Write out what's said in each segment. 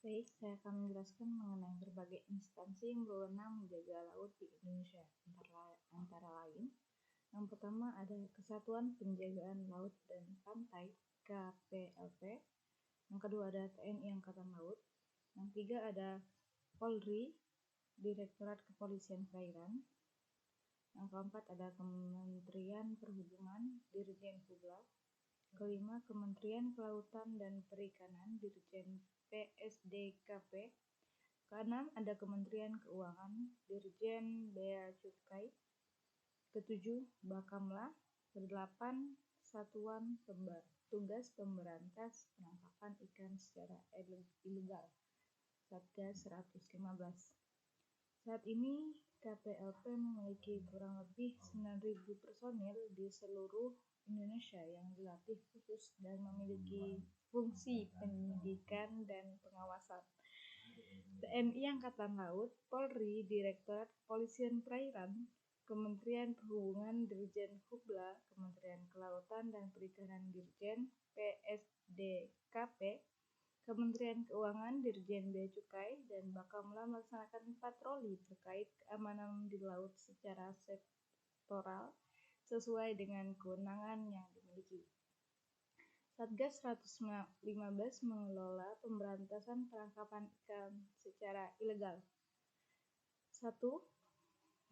Baik, saya akan menjelaskan mengenai berbagai instansi yang berwenang menjaga laut di Indonesia, antara lain. Yang pertama ada Kesatuan Penjagaan Laut dan Pantai (KPLP). Yang kedua ada TNI Angkatan Laut. Yang ketiga ada Polri, Direktorat Kepolisian Perairan. Yang keempat ada Kementerian Perhubungan, Dirjen Hubla. Kelima, Kementerian Kelautan dan Perikanan, Dirjen PSDKP. Keenam, ada Kementerian Keuangan, Dirjen Bea Cukai. Ketujuh, Bakamla. Kedelapan, Satuan Tugas Pemberantas Penangkapan Ikan secara Ilegal, Satgas 115. Saat ini KPLP memiliki kurang lebih 9.000 personil di seluruh Indonesia yang dilatih khusus dan memiliki fungsi penyidikan dan pengawasan. TNI Angkatan Laut, Polri, Direktorat Kepolisian Perairan, Kementerian Perhubungan, Dirjen Hubla, Kementerian Kelautan dan Perikanan, Dirjen PSDKP, Kementerian Keuangan, Dirjen Bea Cukai, dan Bakamla melaksanakan patroli terkait keamanan di laut secara sektoral sesuai dengan kewenangan yang dimiliki. Satgas 115 mengelola pemberantasan penangkapan ikan secara ilegal. 1.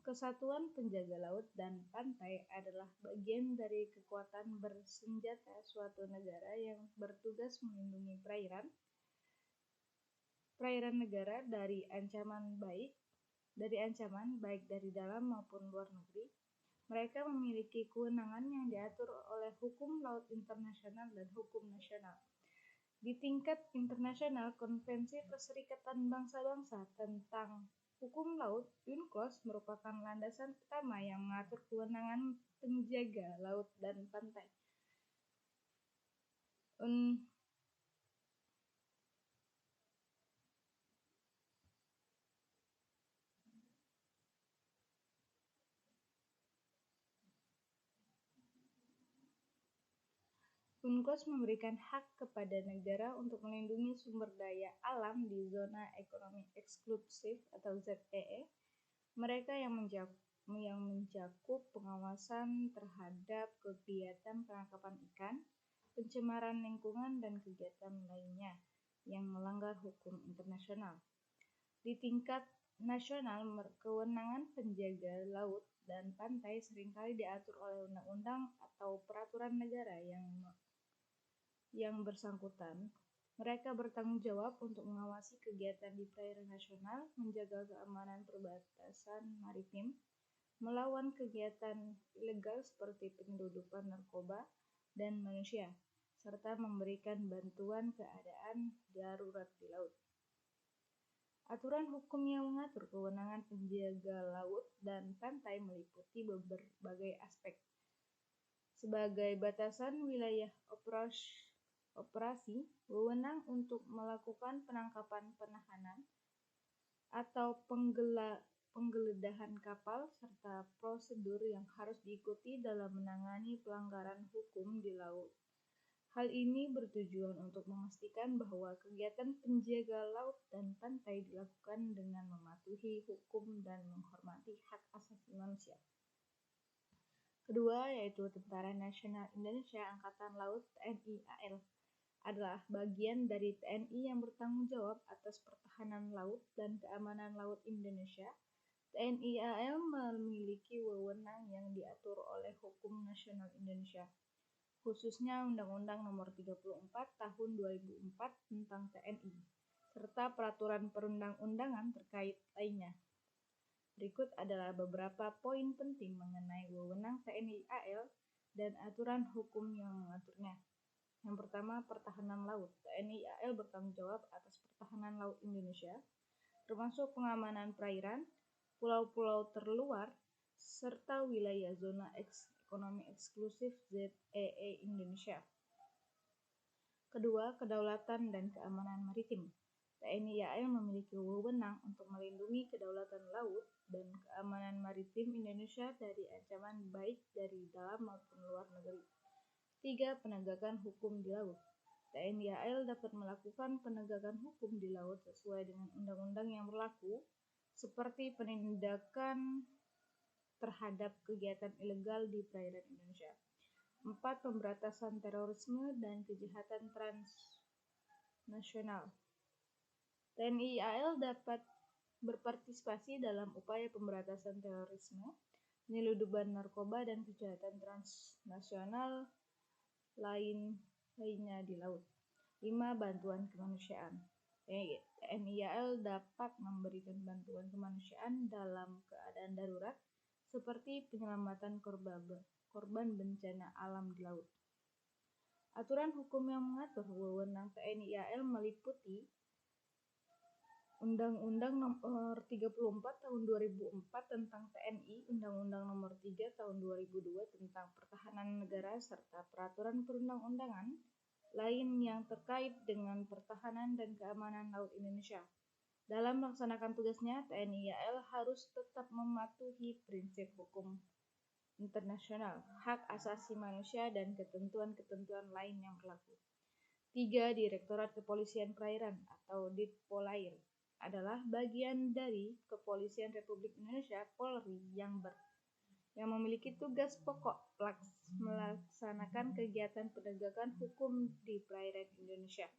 Kesatuan Penjaga Laut dan Pantai adalah bagian dari kekuatan bersenjata suatu negara yang bertugas melindungi perairan negara dari ancaman baik dari dalam maupun luar negeri. Mereka memiliki kewenangan yang diatur oleh hukum laut internasional dan hukum nasional. Di tingkat internasional, Konvensi Perserikatan Bangsa-Bangsa tentang Hukum Laut (UNCLOS) merupakan landasan utama yang mengatur kewenangan penjaga laut dan pantai. UNCLOS memberikan hak kepada negara untuk melindungi sumber daya alam di zona ekonomi eksklusif atau ZEE. Mereka yang mencakup pengawasan terhadap kegiatan penangkapan ikan, pencemaran lingkungan, dan kegiatan lainnya yang melanggar hukum internasional. Di tingkat nasional, kewenangan penjaga laut dan pantai seringkali diatur oleh undang-undang atau peraturan negara yang bersangkutan. Mereka bertanggung jawab untuk mengawasi kegiatan di perairan nasional, menjaga keamanan perbatasan maritim, melawan kegiatan ilegal seperti penyelundupan narkoba dan manusia, serta memberikan bantuan keadaan darurat di laut. Aturan hukum yang mengatur kewenangan penjaga laut dan pantai meliputi berbagai aspek. Sebagai batasan wilayah operasi, wewenang untuk melakukan penangkapan, penahanan, atau penggeledahan kapal, serta prosedur yang harus diikuti dalam menangani pelanggaran hukum di laut. Hal ini bertujuan untuk memastikan bahwa kegiatan penjaga laut dan pantai dilakukan dengan mematuhi hukum dan menghormati hak asasi manusia. Kedua, yaitu Tentara Nasional Indonesia Angkatan Laut (TNI AL) adalah bagian dari TNI yang bertanggung jawab atas pertahanan laut dan keamanan laut Indonesia. TNI AL memiliki wewenang yang diatur oleh hukum nasional Indonesia, khususnya Undang-Undang Nomor 34 Tahun 2004 tentang TNI, serta peraturan perundang-undangan terkait lainnya. Berikut adalah beberapa poin penting mengenai wewenang TNI AL dan aturan hukum yang mengaturnya. Yang pertama, pertahanan laut. TNI AL bertanggung jawab atas pertahanan laut Indonesia, termasuk pengamanan perairan, pulau-pulau terluar, serta wilayah zona ekonomi eksklusif ZEE Indonesia. Kedua, kedaulatan dan keamanan maritim. TNI AL memiliki wewenang untuk melindungi kedaulatan laut dan keamanan maritim Indonesia dari ancaman baik dari dalam maupun luar negeri. 3. Penegakan hukum di laut. TNI AL dapat melakukan penegakan hukum di laut sesuai dengan undang-undang yang berlaku, seperti penindakan terhadap kegiatan ilegal di perairan Indonesia. 4. Pemberantasan terorisme dan kejahatan transnasional. TNI AL dapat berpartisipasi dalam upaya pemberantasan terorisme, penyelundupan narkoba, dan kejahatan transnasional lainnya di laut. 5. Bantuan kemanusiaan. TNI AL dapat memberikan bantuan kemanusiaan dalam keadaan darurat, seperti penyelamatan korban bencana alam di laut. Aturan hukum yang mengatur wewenang TNI AL meliputi Undang-Undang Nomor 34 Tahun 2004 tentang TNI, Undang-Undang Nomor 3 Tahun 2002 tentang Pertahanan Negara, serta peraturan perundang-undangan lain yang terkait dengan pertahanan dan keamanan laut Indonesia. Dalam melaksanakan tugasnya, TNI AL harus tetap mematuhi prinsip hukum internasional, hak asasi manusia, dan ketentuan-ketentuan lain yang berlaku. 3. Direktorat Kepolisian Perairan atau Ditpolair adalah bagian dari Kepolisian Republik Indonesia Polri yang memiliki tugas pokok melaksanakan kegiatan penegakan hukum di perairan Indonesia.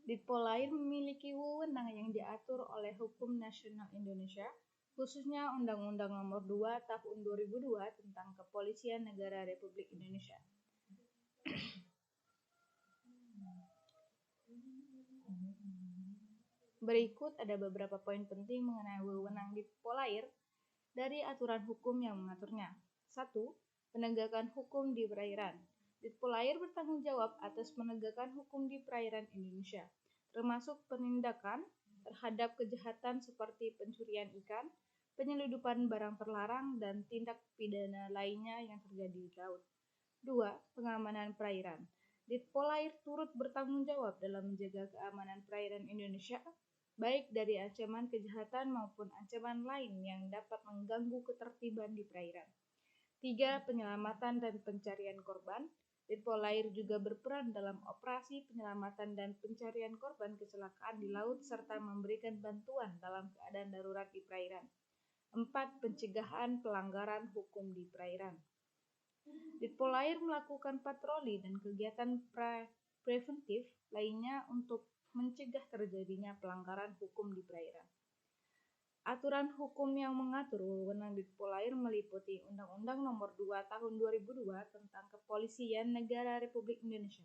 Ditpolair memiliki wewenang yang diatur oleh Hukum Nasional Indonesia, khususnya Undang-Undang Nomor 2 Tahun 2002 tentang Kepolisian Negara Republik Indonesia. Berikut ada beberapa poin penting mengenai wewenang Ditpolair dari aturan hukum yang mengaturnya. 1. Penegakan hukum di perairan. Ditpolair bertanggung jawab atas penegakan hukum di perairan Indonesia, termasuk penindakan terhadap kejahatan seperti pencurian ikan, penyelundupan barang terlarang, dan tindak pidana lainnya yang terjadi di laut. 2. Pengamanan perairan. Ditpolair turut bertanggung jawab dalam menjaga keamanan perairan Indonesia, baik dari ancaman kejahatan maupun ancaman lain yang dapat mengganggu ketertiban di perairan. 3. Penyelamatan dan pencarian korban. Ditpolair juga berperan dalam operasi penyelamatan dan pencarian korban kecelakaan di laut serta memberikan bantuan dalam keadaan darurat di perairan. 4. Pencegahan pelanggaran hukum di perairan. Ditpolair melakukan patroli dan kegiatan preventif lainnya untuk mencegah terjadinya pelanggaran hukum di perairan. Aturan hukum yang mengatur wewenang Ditpolair meliputi Undang-Undang Nomor 2 Tahun 2002 tentang Kepolisian Negara Republik Indonesia,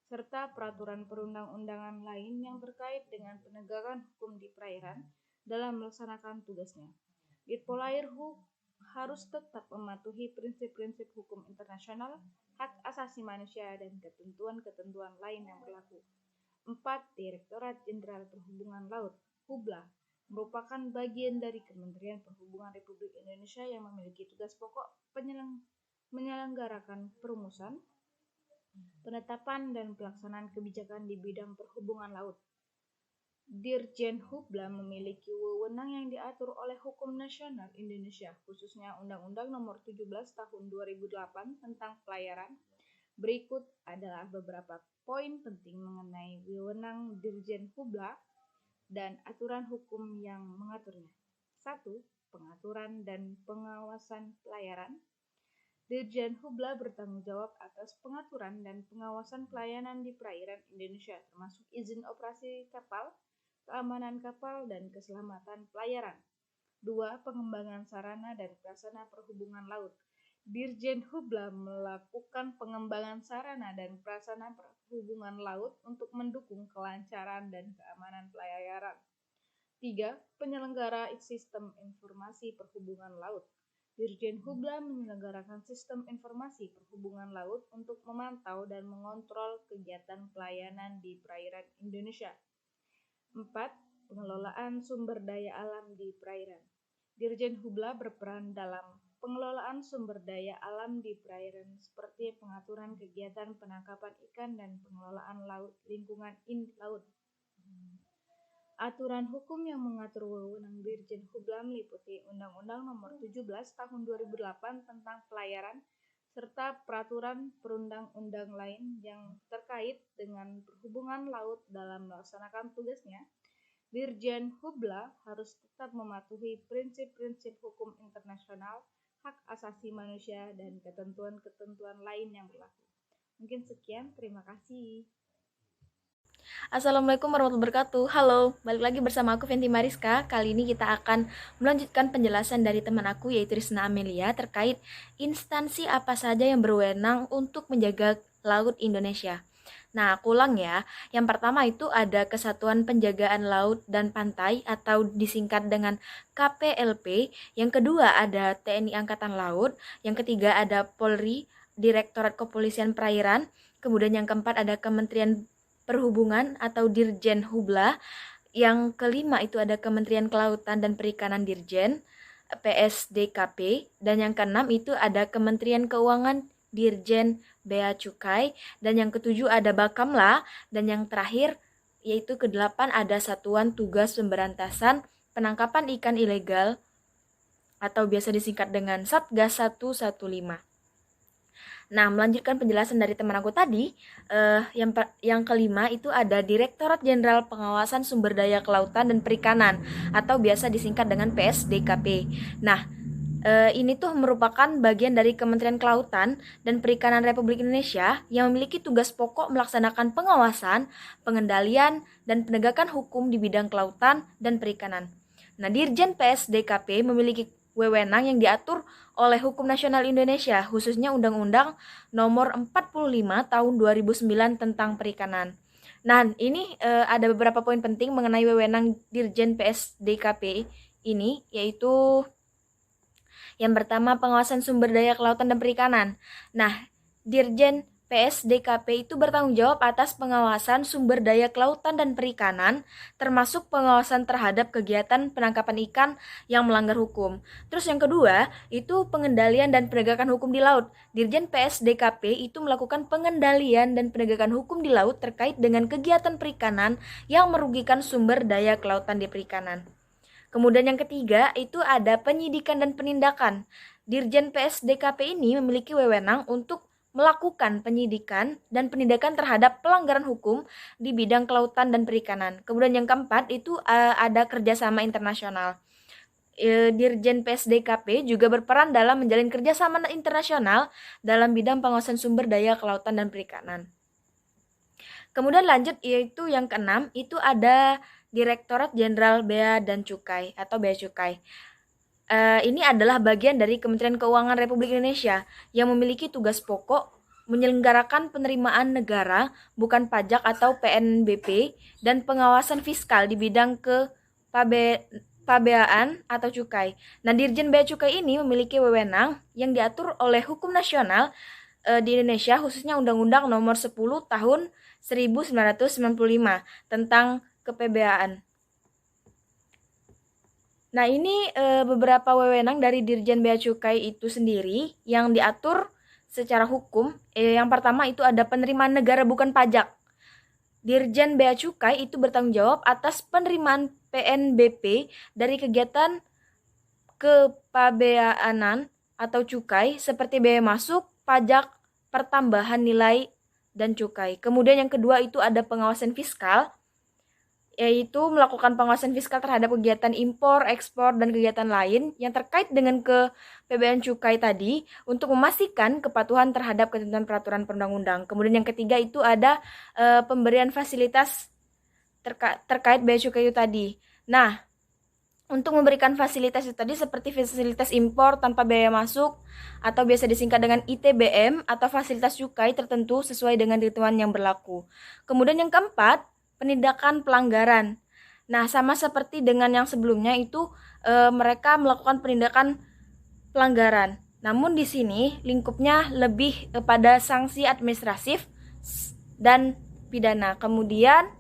serta peraturan perundang-undangan lain yang terkait dengan penegakan hukum di perairan dalam melaksanakan tugasnya. Ditpolair harus tetap mematuhi prinsip-prinsip hukum internasional, hak asasi manusia, dan ketentuan-ketentuan lain yang berlaku. 4. Direktorat Jenderal Perhubungan Laut (HUBLA) merupakan bagian dari Kementerian Perhubungan Republik Indonesia yang memiliki tugas pokok menyelenggarakan perumusan, penetapan, dan pelaksanaan kebijakan di bidang perhubungan laut. Dirjen HUBLA memiliki wewenang yang diatur oleh Hukum Nasional Indonesia, khususnya Undang-Undang Nomor 17 Tahun 2008 tentang pelayaran. Berikut adalah beberapa poin penting mengenai wewenang Dirjen HUBLA dan aturan hukum yang mengaturnya. 1. Pengaturan dan pengawasan pelayaran. Dirjen HUBLA bertanggung jawab atas pengaturan dan pengawasan pelayanan di perairan Indonesia, termasuk izin operasi kapal, keamanan kapal, dan keselamatan pelayaran. 2. Pengembangan sarana dan prasarana perhubungan laut. Dirjen HUBLA melakukan pengembangan sarana dan prasarana perhubungan laut untuk mendukung kelancaran dan keamanan pelayaran. 3. Penyelenggara sistem informasi perhubungan laut. Dirjen HUBLA menyelenggarakan sistem informasi perhubungan laut untuk memantau dan mengontrol kegiatan pelayanan di perairan Indonesia. 4. Pengelolaan sumber daya alam di perairan. Dirjen HUBLA berperan dalam pengelolaan sumber daya alam di perairan seperti pengaturan kegiatan penangkapan ikan dan pengelolaan lingkungan laut. Aturan hukum yang mengatur wewenang Dirjen HUBLA meliputi Undang-Undang Nomor 17 Tahun 2008 tentang pelayaran serta peraturan perundang-undang lain yang terkait dengan perhubungan laut dalam melaksanakan tugasnya, Dirjen Hubla harus tetap mematuhi prinsip-prinsip hukum internasional, hak asasi manusia, dan ketentuan-ketentuan lain yang berlaku. Mungkin sekian, terima kasih. Assalamualaikum warahmatullahi wabarakatuh. Halo, balik lagi bersama aku Fenty Mariska. Kali ini kita akan melanjutkan penjelasan dari teman aku yaitu Rizna Amelia terkait instansi apa saja yang berwenang untuk menjaga laut Indonesia. Nah, aku ulang ya. Yang pertama itu ada Kesatuan Penjagaan Laut dan Pantai atau disingkat dengan KPLP. Yang kedua ada TNI Angkatan Laut. Yang ketiga ada Polri, Direktorat Kepolisian Perairan. Kemudian yang keempat ada Kementerian Perhubungan atau Dirjen Hubla. Yang kelima itu ada Kementerian Kelautan dan Perikanan Dirjen PSDKP, dan yang keenam itu ada Kementerian Keuangan Dirjen Bea Cukai, dan yang ketujuh ada Bakamla, dan yang terakhir yaitu kedelapan ada Satuan Tugas Pemberantasan Penangkapan Ikan Ilegal atau biasa disingkat dengan Satgas 115. Nah, melanjutkan penjelasan dari teman aku tadi, yang kelima itu ada Direktorat Jenderal Pengawasan Sumber Daya Kelautan dan Perikanan atau biasa disingkat dengan PSDKP. Nah, ini tuh merupakan bagian dari Kementerian Kelautan dan Perikanan Republik Indonesia yang memiliki tugas pokok melaksanakan pengawasan, pengendalian, dan penegakan hukum di bidang kelautan dan perikanan. Nah, Dirjen PSDKP memiliki wewenang yang diatur oleh Hukum Nasional Indonesia, khususnya Undang-Undang Nomor 45 Tahun 2009 tentang Perikanan. Nah, ini ada beberapa poin penting mengenai wewenang Dirjen PSDKP ini, yaitu yang pertama pengawasan sumber daya kelautan dan perikanan. Nah, Dirjen PSDKP itu bertanggung jawab atas pengawasan sumber daya kelautan dan perikanan, termasuk pengawasan terhadap kegiatan penangkapan ikan yang melanggar hukum. Terus yang kedua, itu pengendalian dan penegakan hukum di laut. Dirjen PSDKP itu melakukan pengendalian dan penegakan hukum di laut terkait dengan kegiatan perikanan yang merugikan sumber daya kelautan di perikanan. Kemudian yang ketiga, itu ada penyidikan dan penindakan. Dirjen PSDKP ini memiliki wewenang untuk melakukan penyidikan dan penindakan terhadap pelanggaran hukum di bidang kelautan dan perikanan. Kemudian yang keempat itu ada kerjasama internasional. Dirjen PSDKP juga berperan dalam menjalin kerjasama internasional dalam bidang pengawasan sumber daya kelautan dan perikanan. Kemudian lanjut yaitu yang keenam itu ada Direktorat Jenderal Bea dan Cukai atau Bea Cukai. Ini adalah bagian dari Kementerian Keuangan Republik Indonesia yang memiliki tugas pokok menyelenggarakan penerimaan negara bukan pajak atau PNBP dan pengawasan fiskal di bidang kepabeaan atau cukai. Nah, Dirjen Bea Cukai ini memiliki wewenang yang diatur oleh hukum nasional di Indonesia, khususnya Undang-Undang Nomor 10 Tahun 1995 tentang kepabeaan. Nah, ini beberapa wewenang dari Dirjen Bea Cukai itu sendiri yang diatur secara hukum. Yang pertama itu ada penerimaan negara bukan pajak. Dirjen Bea Cukai itu bertanggung jawab atas penerimaan PNBP dari kegiatan kepabeanan atau cukai seperti bea masuk, pajak, pertambahan nilai, dan cukai. Kemudian yang kedua itu ada pengawasan fiskal, yaitu melakukan pengawasan fiskal terhadap kegiatan impor, ekspor, dan kegiatan lain yang terkait dengan kepabeanan cukai tadi untuk memastikan kepatuhan terhadap ketentuan peraturan perundang-undang. Kemudian yang ketiga itu ada pemberian fasilitas terkait bea cukai itu tadi. Nah, untuk memberikan fasilitas itu tadi seperti fasilitas impor tanpa biaya masuk atau biasa disingkat dengan ITBM atau fasilitas cukai tertentu sesuai dengan ketentuan yang berlaku. Kemudian yang keempat, penindakan pelanggaran. Nah, sama seperti dengan yang sebelumnya itu mereka melakukan penindakan pelanggaran. Namun di sini lingkupnya lebih pada sanksi administratif dan pidana. Kemudian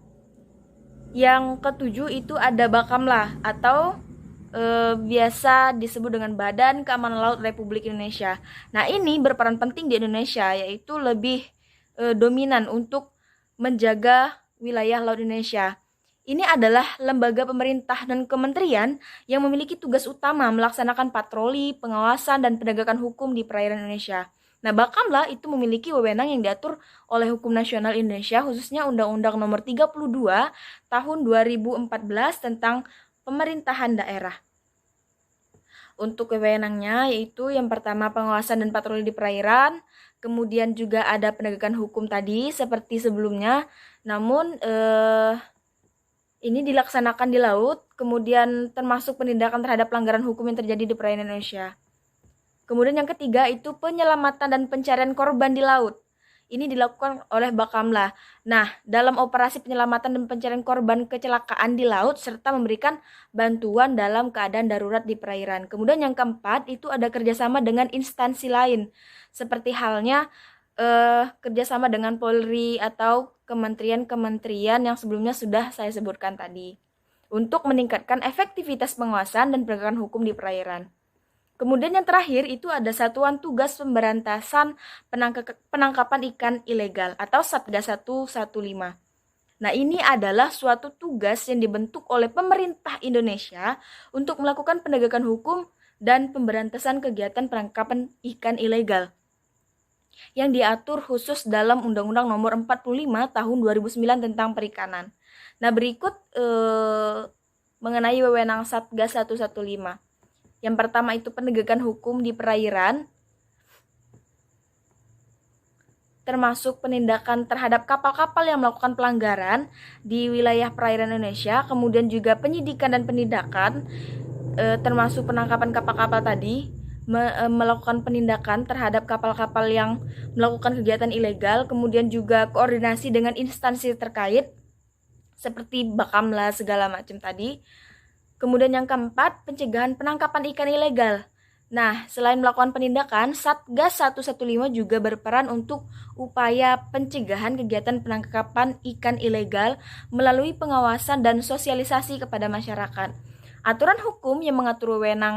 yang ketujuh itu ada Bakamla atau biasa disebut dengan Badan Keamanan Laut Republik Indonesia. Nah, ini berperan penting di Indonesia, yaitu lebih dominan untuk menjaga wilayah laut Indonesia. Ini adalah lembaga pemerintah dan kementerian yang memiliki tugas utama melaksanakan patroli, pengawasan, dan penegakan hukum di perairan Indonesia. Nah, Bakamla itu memiliki wewenang yang diatur oleh hukum nasional Indonesia, khususnya Undang-Undang Nomor 32 Tahun 2014 tentang pemerintahan daerah. Untuk wewenangnya yaitu yang pertama pengawasan dan patroli di perairan, kemudian juga ada penegakan hukum tadi seperti sebelumnya, namun ini dilaksanakan di laut, kemudian termasuk penindakan terhadap pelanggaran hukum yang terjadi di perairan Indonesia. Kemudian yang ketiga itu penyelamatan dan pencarian korban di laut. Ini dilakukan oleh Bakamla. Nah, dalam operasi penyelamatan dan pencarian korban kecelakaan di laut serta memberikan bantuan dalam keadaan darurat di perairan. Kemudian yang keempat itu ada kerjasama dengan instansi lain, seperti halnya kerjasama dengan Polri atau kementerian-kementerian yang sebelumnya sudah saya sebutkan tadi, untuk meningkatkan efektivitas pengawasan dan penegakan hukum di perairan. Kemudian yang terakhir itu ada Satuan Tugas Pemberantasan Penangkapan Ikan Ilegal atau Satgas 115. Nah, ini adalah suatu tugas yang dibentuk oleh pemerintah Indonesia untuk melakukan penegakan hukum dan pemberantasan kegiatan penangkapan ikan ilegal yang diatur khusus dalam Undang-Undang Nomor 45 Tahun 2009 tentang Perikanan. Nah, berikut mengenai wewenang Satgas 115. Yang pertama itu penegakan hukum di perairan, termasuk penindakan terhadap kapal-kapal yang melakukan pelanggaran di wilayah perairan Indonesia, kemudian juga penyidikan dan penindakan, termasuk penangkapan kapal-kapal tadi, melakukan penindakan terhadap kapal-kapal yang melakukan kegiatan ilegal, kemudian juga koordinasi dengan instansi terkait, seperti Bakamla segala macam tadi. Kemudian yang keempat, pencegahan penangkapan ikan ilegal. Nah, selain melakukan penindakan, Satgas 115 juga berperan untuk upaya pencegahan kegiatan penangkapan ikan ilegal melalui pengawasan dan sosialisasi kepada masyarakat. Aturan hukum yang mengatur wewenang